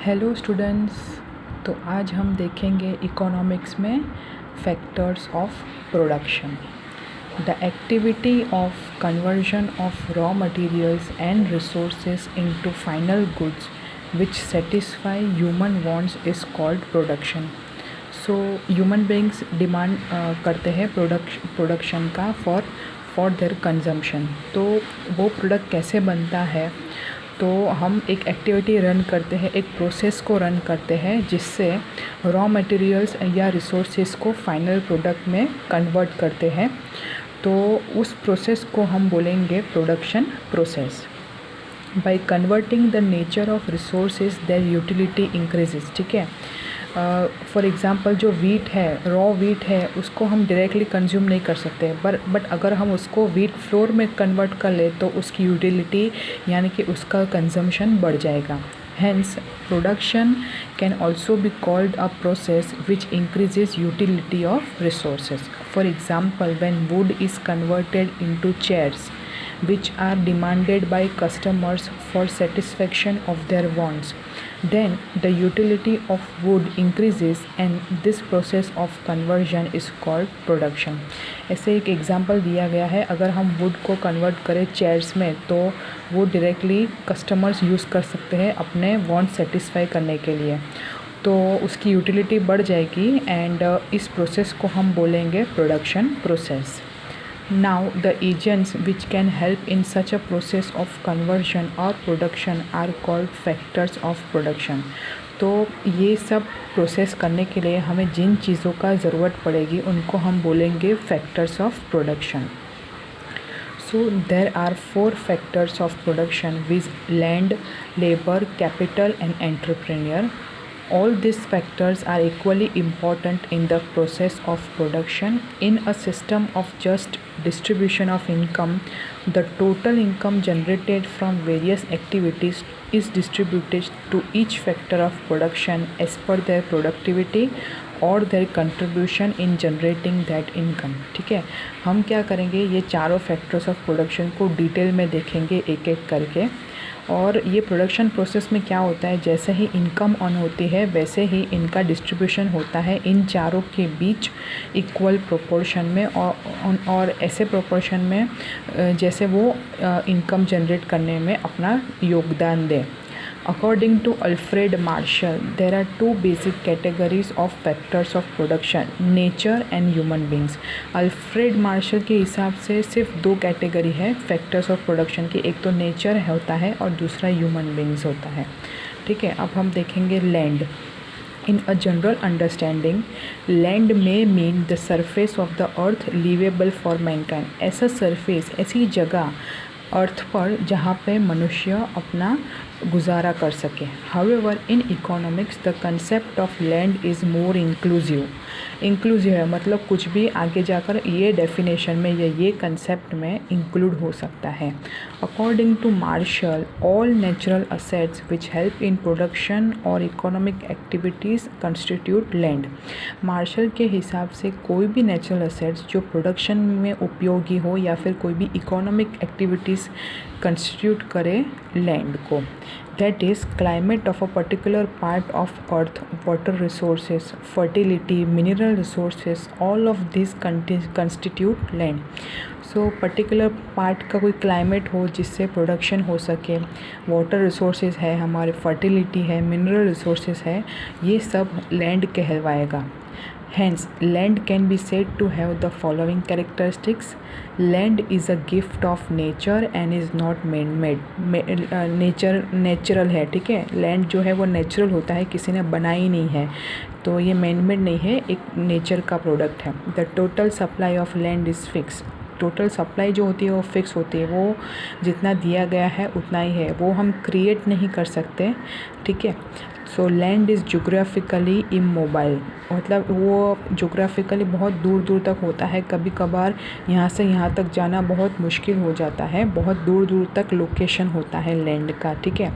Hello students. तो आज हम देखेंगे इकोनॉमिक्स में factors of production. The activity of conversion of raw materials and resources into final goods which satisfy human wants is called production. So human beings demand करते हैं production का for their consumption. तो वो product कैसे बनता है? तो हम एक एक्टिविटी रन करते हैं, एक प्रोसेस को रन करते हैं जिससे रॉ मटेरियल्स या रिसोर्सेज को फाइनल प्रोडक्ट में कन्वर्ट करते हैं। तो उस प्रोसेस को हम बोलेंगे production process. By converting the nature of resources their utility increases. ठीक है, फॉर एग्ज़ाम्पल जो वीट है, रॉ वीट है, उसको हम डायरेक्टली कंज्यूम नहीं कर सकते, बट अगर हम उसको वीट फ्लोर में कन्वर्ट कर ले तो उसकी यूटिलिटी यानी कि उसका कंजम्पशन बढ़ जाएगा। Hence, production can also be called a process which increases utility of resources. For example, when wood is converted into chairs, which are demanded by customers for satisfaction of their wants, then the utility of wood increases and this process of conversion is called production. ऐसे एक example दिया गया है, अगर हम would को convert करें chairs में तो वो डायरेक्टली कस्टमर्स यूज़ कर सकते हैं अपने वांट सेटिस्फाई करने के लिए, तो उसकी यूटिलिटी बढ़ जाएगी एंड इस प्रोसेस को हम बोलेंगे production process. Now the agents which can help in such a process of conversion or production are called factors of production. तो ये सब प्रोसेस करने के लिए हमें जिन चीज़ों का ज़रूरत पड़ेगी उनको हम बोलेंगे factors of production. So there are 4 factors of production with land, labor, capital and entrepreneur. All these factors are equally important in the process of production. In a system of just distribution of income, the total income generated from various activities is distributed to each factor of production as per their productivity और their contribution in generating that income। ठीक है, हम क्या करेंगे, ये चारों factors of production को detail में देखेंगे एक एक करके। और ये प्रोडक्शन प्रोसेस में क्या होता है, जैसे ही इनकम ऑन होती है वैसे ही इनका डिस्ट्रीब्यूशन होता है इन चारों के बीच इक्वल प्रोपोर्शन में और ऐसे प्रोपोर्शन में जैसे वो इनकम जनरेट करने में अपना योगदान दें। According to Alfred Marshall, there are 2 basic categories of factors of production, nature and human beings. Alfred Marshall के हिसाब से सिर्फ 2 कैटेगरी है फैक्टर्स ऑफ प्रोडक्शन की, एक तो नेचर होता है और दूसरा ह्यूमन बींग्स होता है। ठीक है, अब हम देखेंगे land. In a general understanding, land may mean the surface of the earth livable for mankind. ऐसा सरफेस, ऐसी जगह अर्थ पर जहाँ पे मनुष्य अपना गुजारा कर सके। However, in economics, the concept of land is more inclusive. Inclusive है मतलब कुछ भी आगे जाकर ये डेफिनेशन में या ये कंसेप्ट में इंक्लूड हो सकता है। According to Marshall, all natural assets which help in production और economic activities constitute land. Marshall के हिसाब से कोई भी नेचुरल असेट्स जो प्रोडक्शन में उपयोगी हो या फिर कोई भी इकोनॉमिक एक्टिविटीज़ कंस्टिट्यूट करे लैंड को। That is, climate of a particular part of earth, water resources, fertility, mineral resources, all of these constitute land. So particular part का कोई climate हो जिससे production हो सके, water resources है हमारे, fertility है, mineral resources है, ये सब land कहलवाएगा। Hence, land can be said to have the following characteristics. Land is a gift of nature and is not man-made. Natural है, ठीक है। लैंड जो है वो नेचुरल होता है, किसी ने बनाई नहीं है, तो ये मैन-मेड नहीं है, एक नेचर का प्रोडक्ट है। The total supply of land is fix. Total supply जो होती है वो फिक्स होती है, वो जितना दिया गया है उतना ही है, वो हम क्रिएट नहीं कर सकते। ठीक है, so land is geographically immobile, मतलब वो जोग्राफिकली बहुत दूर दूर तक होता है, कभी कभार यहाँ से यहाँ तक जाना बहुत मुश्किल हो जाता है, बहुत दूर दूर तक लोकेशन होता है लैंड का। ठीक है,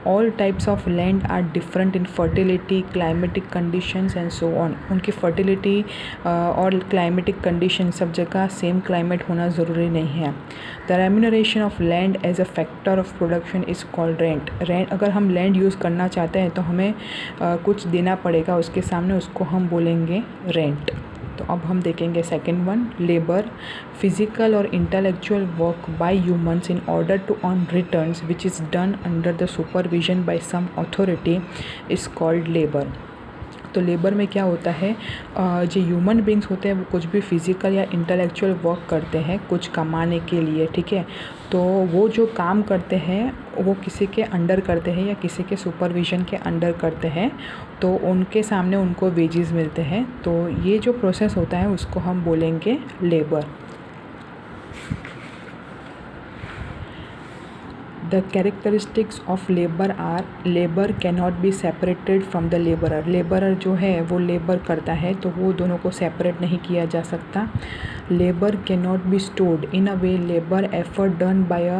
all types of land are different in fertility, climatic conditions and so on. उनकी फर्टिलिटी और क्लाइमेटिक कंडीशन सब जगह सेम क्लाइमेट होना ज़रूरी नहीं है। The remuneration of land as a factor of production is called rent. अगर हम लैंड यूज़ करना चाहते हैं तो हमें कुछ देना पड़ेगा उसके सामने, उसको हम बोलेंगे रेंट। तो अब हम देखेंगे सेकेंड वन, लेबर, फिजिकल और intellectual work by humans in order to earn returns which is done under the supervision by some authority is called labour. तो लेबर में क्या होता है, जो ह्यूमन बींग्स होते हैं वो कुछ भी फिज़िकल या इंटेलेक्चुअल वर्क करते हैं कुछ कमाने के लिए, ठीक है। तो वो जो काम करते हैं वो किसी के अंडर करते हैं या किसी के सुपरविजन के अंडर करते हैं, तो उनके सामने उनको वेजेस मिलते हैं। तो ये जो प्रोसेस होता है उसको हम बोलेंगे labour. The characteristics of labor are labor cannot be separated from the laborer। laborer जो है वो लेबर करता है तो वो दोनों को सेपरेट नहीं किया जा सकता। labor cannot be stored in a way labor effort done by a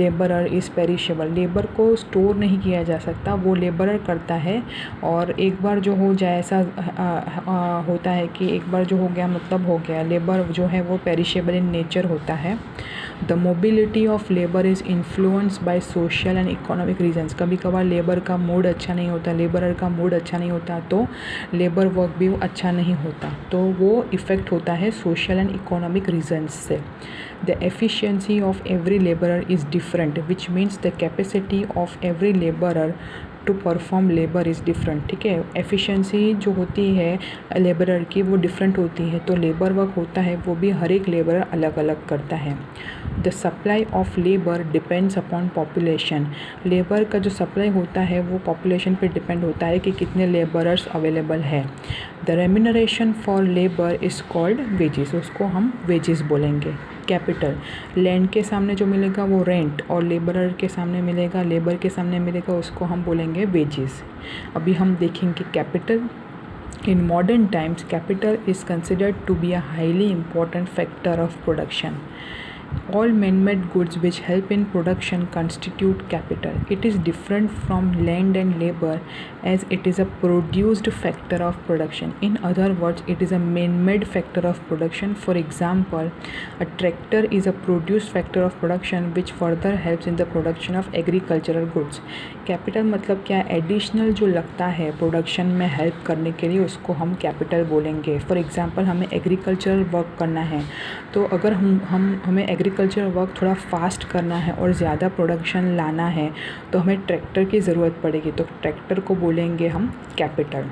laborer is perishable। Labour को स्टोर नहीं किया जा सकता, वो लेबरर करता है और एक बार जो हो जाए ऐसा होता है कि एक बार जो हो गया मतलब हो गया। लेबर जो है वो पेरिशेबल इन नेचर होता है। The mobility of labour is influenced by social and economic reasons. कभी कभार लेबर का मूड अच्छा नहीं होता, लेबरर का मूड अच्छा नहीं होता तो लेबर वर्क भी अच्छा नहीं होता, तो वो इफ़ेक्ट होता है सोशल एंड इकोनॉमिक रीजंस से। The efficiency of every labourer is different which means the capacity of every labourer to perform labour is different, ठीक है। एफिशिएंसी जो होती है लेबरर की वो डिफरेंट होती है, तो लेबर वर्क होता है वो भी हर एक लेबरर अलग अलग करता है। The supply of labour depends upon population. Labour का जो सप्लाई होता है वो पॉपुलेशन पे डिपेंड होता है कि कितने लेबरर्स अवेलेबल है। The remuneration for labour is called wages, उसको हम वेजेस बोलेंगे। कैपिटल, लैंड के सामने जो मिलेगा वो रेंट और लेबरर के सामने मिलेगा, लेबर के सामने मिलेगा, उसको हम बोलेंगे वेजेस। अभी हम देखेंगे capital. In modern times, capital is considered to be a highly important factor of production. All man-made goods which help in production constitute capital. It is different from land and labor as it is a produced factor of production. In other words, it is a man-made factor of production. For example, a tractor is a produced factor of production which further helps in the production of agricultural goods. Capital मतलब क्या, additional जो लगता है production में help करने के लिए उसको हम कैपिटल बोलेंगे। फॉर एग्जांपल हमें एग्रीकल्चरल वर्क करना है, तो अगर हमें एग्रीकल्चरल वर्क थोड़ा फास्ट करना है और ज़्यादा प्रोडक्शन लाना है तो हमें ट्रैक्टर की ज़रूरत पड़ेगी, तो ट्रैक्टर को बोलेंगे हम capital.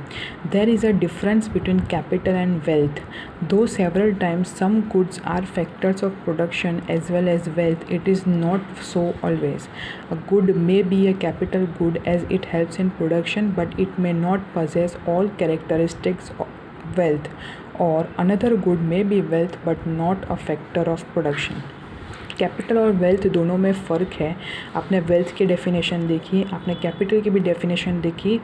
There is a difference between capital and wealth. Though several times some goods are factors of production as well as wealth, it is not so always. A good may be a capital good as it helps in production but it may not possess all characteristics of wealth, or another good may be wealth but not a factor of production। Capital और wealth दोनों में फ़र्क है। आपने wealth की definition देखी, आपने capital की भी डेफिनेशन देखी,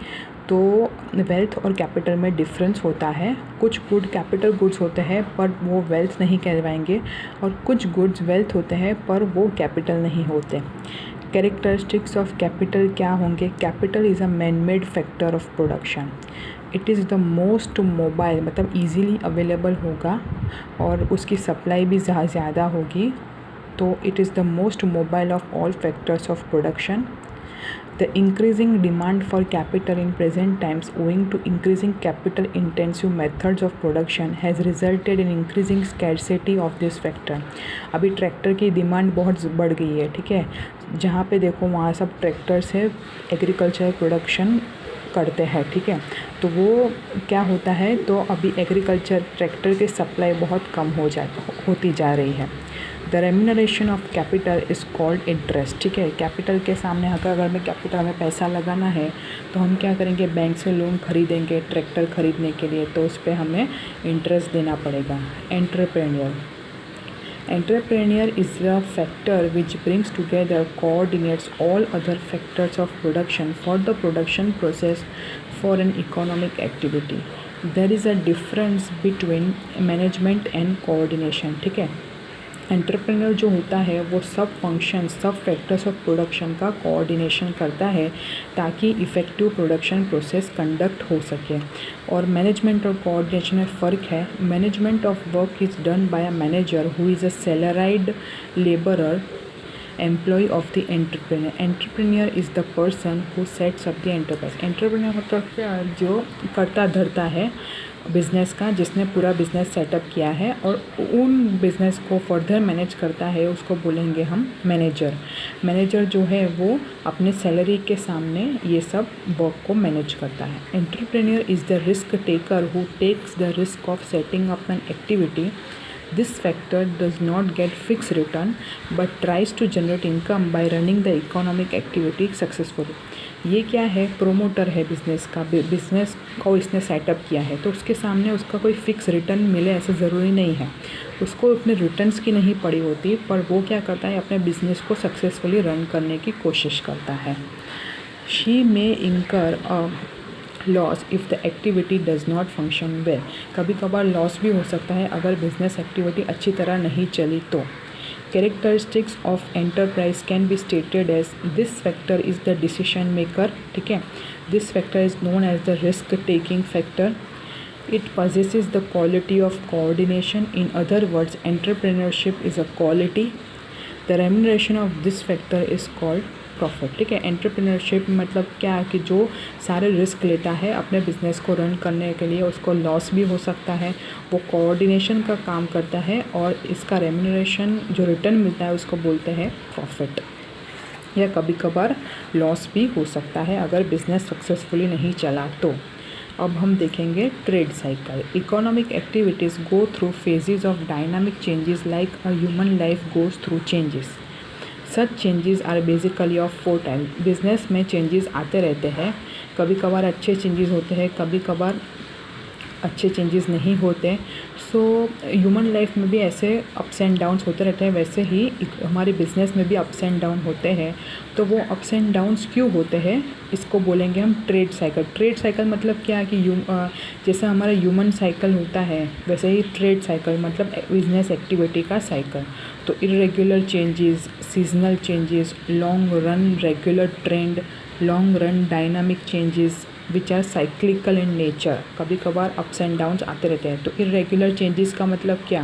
तो वेल्थ और कैपिटल में डिफरेंस होता है। कुछ गुड कैपिटल गुड्स होते हैं पर वो वेल्थ नहीं कहलाएंगे और कुछ गुड्स वेल्थ होते हैं पर वो कैपिटल नहीं होते। कैरेक्टरिस्टिक्स ऑफ कैपिटल क्या होंगे? Capital is a man made factor of production. It is the most mobile, मतलब ईजीली अवेलेबल होगा और उसकी सप्लाई भी ज़्यादा होगी, तो it is the most mobile of all factors of production. The increasing demand for capital in present times owing to increasing capital intensive methods of production has resulted in increasing scarcity of this factor। अभी tractor की demand बहुत बढ़ गई है, ठीक है। जहाँ पे देखो वहाँ सब ट्रैक्टर से एग्रीकल्चर प्रोडक्शन करते हैं, ठीक है। तो वो क्या होता है, तो अभी एग्रीकल्चर ट्रैक्टर की सप्लाई बहुत कम होती जा रही है। The remuneration of capital is called interest, ठीक है। कैपिटल के सामने अगर हमें कैपिटल में पैसा लगाना है तो हम क्या करेंगे, बैंक से लोन खरीदेंगे ट्रैक्टर खरीदने के लिए, तो उस पर हमें इंटरेस्ट देना पड़ेगा। Entrepreneur is a factor which brings together, coordinates all other factors of production for the production process for an economic activity. There is a difference between management and coordination, ठीक है। एंटरप्रेन्योर जो होता है वो सब function, सब factors of production का coordination करता है ताकि इफ़ेक्टिव प्रोडक्शन प्रोसेस कंडक्ट हो सके। और मैनेजमेंट और कोऑर्डिनेशन में फ़र्क है। Management of work is done by a manager who is a salaried labourer employ of the entrepreneur. Entrepreneur is the person who sets up the enterprise. Entrepreneur मतलब क्या, जो करता धरता है बिज़नेस का, जिसने पूरा बिज़नेस सेटअप किया है और उन बिज़नेस को फर्दर मैनेज करता है, उसको बोलेंगे हम मैनेजर। मैनेजर जो है वो अपने सैलरी के सामने ये सब वर्क को मैनेज करता है। Entrepreneur is the risk taker who takes the risk of setting up an activity. This factor does not get fixed return but tries to generate income by running the economic activity successfully। ये क्या है, promoter है business का, business को इसने setup किया है तो उसके सामने उसका कोई फ़िक्स रिटर्न मिले ऐसा ज़रूरी नहीं है, उसको अपने रिटर्न्स की नहीं पड़ी होती, पर वो क्या करता है, अपने बिज़नेस को सक्सेसफुली रन करने की कोशिश करता है। शी मे इंकर loss if the activity does not function well. कभी कभार लॉस भी हो सकता है अगर बिजनेस एक्टिविटी अच्छी तरह नहीं चली तो। Characteristics of enterprise can be stated as this factor is the decision maker. ठीक है, this factor is known as the risk taking factor. It possesses the quality of coordination. In other words, entrepreneurship is a quality. The remuneration of this factor is called profit. ठीक है, entrepreneurship मतलब क्या है कि जो सारे risk लेता है अपने बिज़नेस को रन करने के लिए, उसको लॉस भी हो सकता है, वो कोऑर्डिनेशन का काम करता है और इसका रेम्यूनरेशन जो रिटर्न मिलता है उसको बोलते हैं प्रॉफिट। या कभी कभार लॉस भी हो सकता है अगर बिज़नेस सक्सेसफुली नहीं चला तो। अब हम देखेंगे trade cycle. Economic activities go through phases of dynamic changes like a human life goes through changes. Such changes are basically of 4 type. Business में चेंजेस आते रहते हैं, कभी कभार अच्छे चेंजेस होते हैं, कभी कभार अच्छे चेंजेस नहीं होते। सो ह्यूमन लाइफ में भी ऐसे अप्स एंड डाउन्स होते रहते हैं, वैसे ही हमारे बिज़नेस में भी अप्स एंड डाउन होते हैं। तो वो अप्स एंड डाउन्स क्यों होते हैं, इसको बोलेंगे हम ट्रेड साइकिल। ट्रेड साइकिल मतलब क्या कि जैसे हमारा ह्यूमन साइकिल होता है वैसे ही ट्रेड साइकिल मतलब बिजनेस एक्टिविटी का साइकिल। तो irregular changes, seasonal changes, long run regular trend, long run dynamic changes which are cyclical in nature. कभी कभार अप्स एंड डाउन्स आते रहते हैं। तो इरेगुलर चेंजेस का मतलब क्या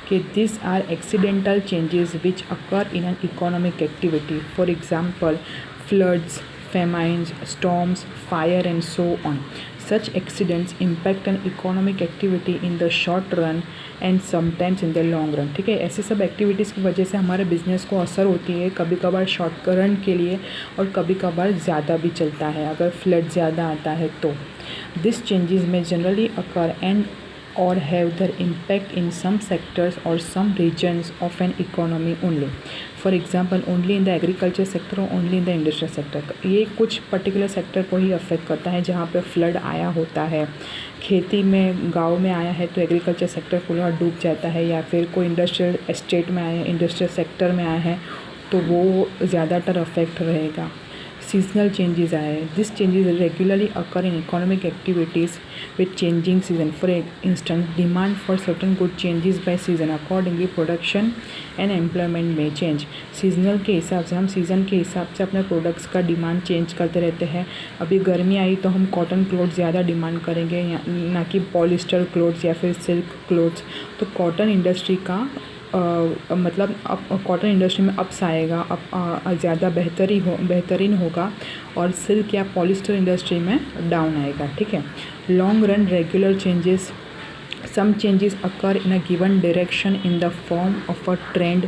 कि this are accidental changes which occur in an economic activity. For example floods, famines, storms, fire and so on. Such accidents impact an economic activity in the short run and sometimes in the long run। ठीक है, ऐसे सब activities की वजह से हमारे business को असर होती है, कभी कभार शॉर्ट रन के लिए और कभी कभार ज़्यादा भी चलता है अगर फ्लड ज़्यादा आता है तो। दिस चेंजेस में generally occur and or have their impact in some sectors or some regions of an economy only. For example, only in the agriculture sector or only in the industrial sector। ये कुछ particular sector को ही affect करता है जहाँ पे flood आया होता है। खेती में गांव में आया है तो एग्रीकल्चर सेक्टर पूरा डूब जाता है, या फिर कोई इंडस्ट्रियल एस्टेट में आया है, इंडस्ट्रियल सेक्टर में आया है तो वो ज़्यादातर अफेक्ट रहेगा। सीजनल चेंजेस आए, this changes regularly occur in economic activities with changing season. For instance demand for certain good changes by season, accordingly production and employment में चेंज। सीजनल के हिसाब से हम सीज़न के हिसाब से अपने प्रोडक्ट्स का डिमांड चेंज करते रहते हैं। अभी गर्मी आई तो हम कॉटन क्लोथ ज़्यादा डिमांड करेंगे ना कि पॉलिस्टर क्लोथ्स या फिर सिल्क क्लोथ्स। तो कॉटन इंडस्ट्री का मतलब अब कॉटन इंडस्ट्री में अप्स आएगा, अब ज़्यादा बेहतरीन होगा, और सिल्क या पॉलिस्टर इंडस्ट्री में डाउन आएगा। ठीक है, long run regular changes, some changes occur in a given direction in the form of a trend.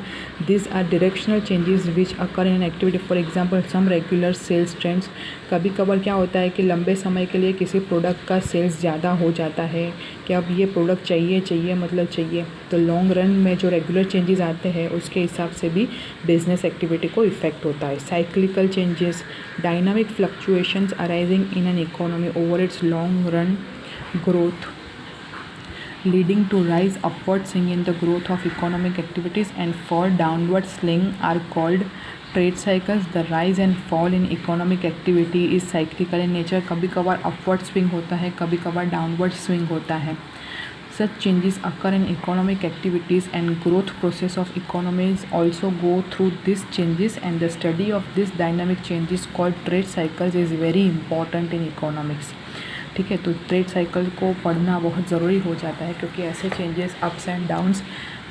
These are directional changes which occur in an activity. For example, some regular sales trends। कभी कभार क्या होता है कि लंबे समय के लिए किसी प्रोडक्ट का सेल्स ज़्यादा हो जाता है कि अब ये प्रोडक्ट चाहिए मतलब चाहिए। तो लॉन्ग रन में जो रेगुलर चेंजेस आते हैं उसके हिसाब से भी बिजनेस एक्टिविटी को इफेक्ट होता है। Cyclical changes, dynamic fluctuations arising in an economy over it's long run growth leading to rise upward swing in the growth of economic activities and fall downward swing are called trade cycles। The rise and fall in economic activity is cyclical in nature। कभी कभार upward swing होता है, कभी कभार downward swing होता है। Such changes occur in economic activities and growth process of economies also go through these changes, and the study of this dynamic changes called trade cycles is very important in economics। ठीक है। तो trade cycle को पढ़ना बहुत ज़रूरी हो जाता है क्योंकि ऐसे changes ups and downs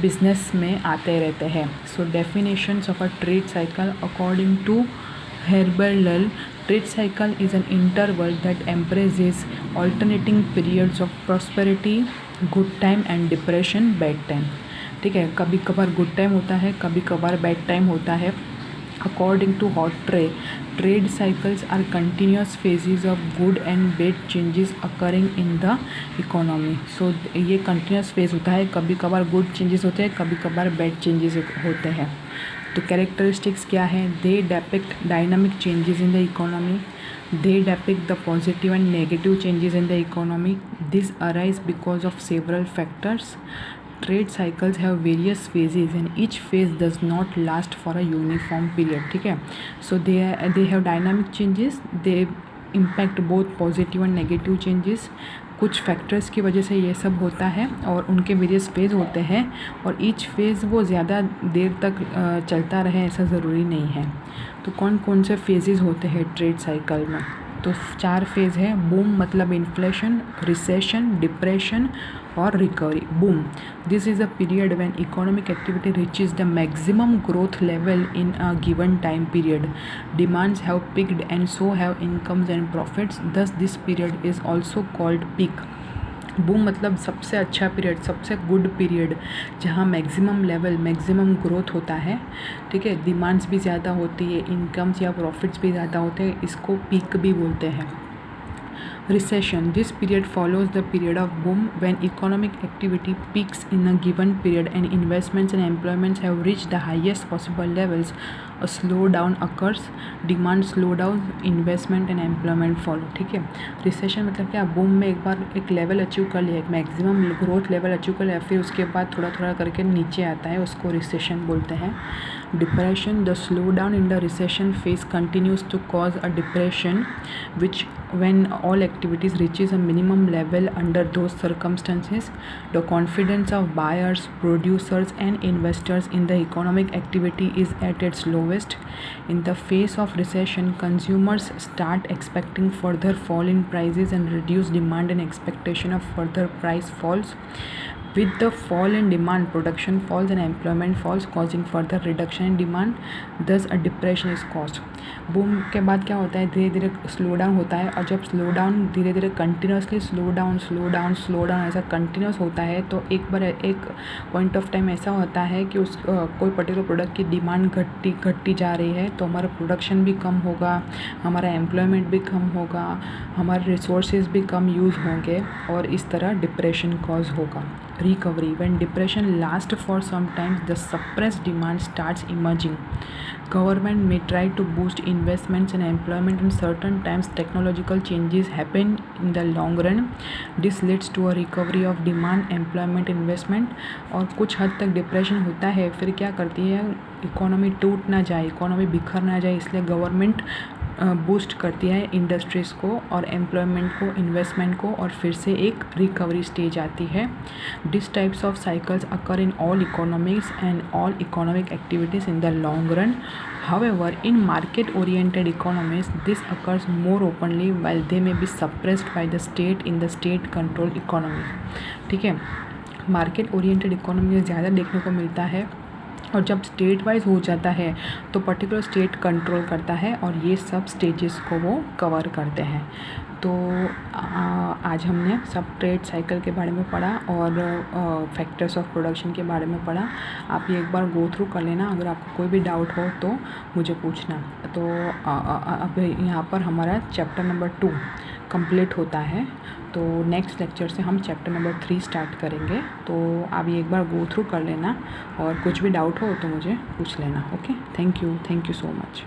business में आते रहते हैं। So definitions of a trade cycle according to Herbert, trade cycle is an interval that embraces alternating periods of prosperity, good time and depression, bad time। ठीक है, कभी कभार good time होता है, कभी कभार बैड टाइम होता है। According to Hawtrey, trade cycles are continuous phases of good and bad changes occurring in the economy. So ये कंटिन्यूस फेज होता है, कभी कभार गुड चेंजेस होते हैं, कभी कभार बैड चेंजेस होते हैं। तो कैरेक्टरिस्टिक्स क्या है? They depict dynamic changes in the economy, they depict the positive and negative changes in the economy. This arise because of several factors. Trade cycles have various phases and each phase does not last for a uniform period. ठीक है, so they have dynamic changes, they impact both positive and negative changes. कुछ factors की वजह से ये सब होता है और उनके वेरियस फेज़ होते हैं और ईच फेज़ वो ज़्यादा देर तक चलता रहे ऐसा ज़रूरी नहीं है। तो कौन कौन से फेजेस होते हैं ट्रेड साइकिल में? तो 4 फेज़ है। बूम मतलब इन्फ्लेशन, रिसेशन, डिप्रेशन और recovery. Boom, this is a period when economic activity reaches the maximum growth level in a given time period. Demands have picked and so have incomes and profits, thus this period is also called peak. Boom मतलब सबसे अच्छा period, सबसे good period जहाँ maximum level, maximum growth होता है। ठीक है, demands भी ज़्यादा होती है, इनकम्स या प्रॉफिट्स भी ज़्यादा होते हैं, इसको पीक भी बोलते हैं। Recession, this period follows the period of boom when economic activity peaks in a given period and investments and employments have reached the highest possible levels. A slowdown occurs, demand slowdown, investment and employment follow। ठीक है, recession मतलब क्या? Boom में एक बार एक level achieve कर लिया, एक मैक्सिमम ग्रोथ लेवल अचीव कर लिया, फिर उसके बाद थोड़ा थोड़ा करके नीचे आता है, उसको रिसेशन बोलते हैं। Depression, the slow down in the recession phase continues to cause a depression which when all activities reaches a minimum level. Under those circumstances, the confidence of buyers, producers and investors in the economic activity is at its lowest. In the face of recession, consumers start expecting further fall in prices and reduced demand and expectation of further price falls. With the fall in demand, production falls and employment falls, causing further reduction in demand. Thus, a depression is caused. Boom के बाद क्या होता है? धीरे धीरे slow down होता है और जब स्लो डाउन धीरे धीरे कंटिन्यूसली स्लो डाउन ऐसा कंटिन्यूस होता है तो एक बार एक पॉइंट ऑफ टाइम ऐसा होता है कि उस कोई पर्टिकुलर प्रोडक्ट की डिमांड घटती जा रही है तो हमारा प्रोडक्शन भी कम होगा, हमारा एम्प्लॉयमेंट भी कम होगा, हमारे रिसोर्सेज भी कम यूज़ होंगे और इस तरह डिप्रेशन कॉज होगा। Recovery, when depression lasts for some time, the suppressed demand starts emerging. Government may try to boost investments and employment, and certain times technological changes happen in the long run. This leads to a recovery of demand, employment, investment. और कुछ हद तक depression होता है, फिर क्या करती है? इकोनॉमी टूट ना जाए, इकोनॉमी बिखर ना जाए, इसलिए गवर्नमेंट बूस्ट करती है इंडस्ट्रीज़ को और एम्प्लॉयमेंट को, इन्वेस्टमेंट को और फिर से एक रिकवरी स्टेज आती है। This types of cycles occur in all economics and all economic activities in the long run. However, in market-oriented economies, this occurs more openly while they may be suppressed by the state in the state-controlled economy। ठीक है, market oriented economy में ज़्यादा देखने को मिलता है और जब स्टेट वाइज हो जाता है तो पर्टिकुलर स्टेट कंट्रोल करता है और ये सब स्टेजेस को वो कवर करते हैं। तो आज हमने सब ट्रेड साइकिल के बारे में पढ़ा और फैक्टर्स ऑफ प्रोडक्शन के बारे में पढ़ा। आप ये एक बार गो थ्रू कर लेना, अगर आपको कोई भी डाउट हो तो मुझे पूछना। तो अब यहाँ पर हमारा चैप्टर नंबर 2 कंप्लीट होता है, तो नेक्स्ट लेक्चर से हम चैप्टर नंबर 3 स्टार्ट करेंगे। तो आप ये एक बार गो थ्रू कर लेना और कुछ भी डाउट हो तो मुझे पूछ लेना। Okay, thank you so much.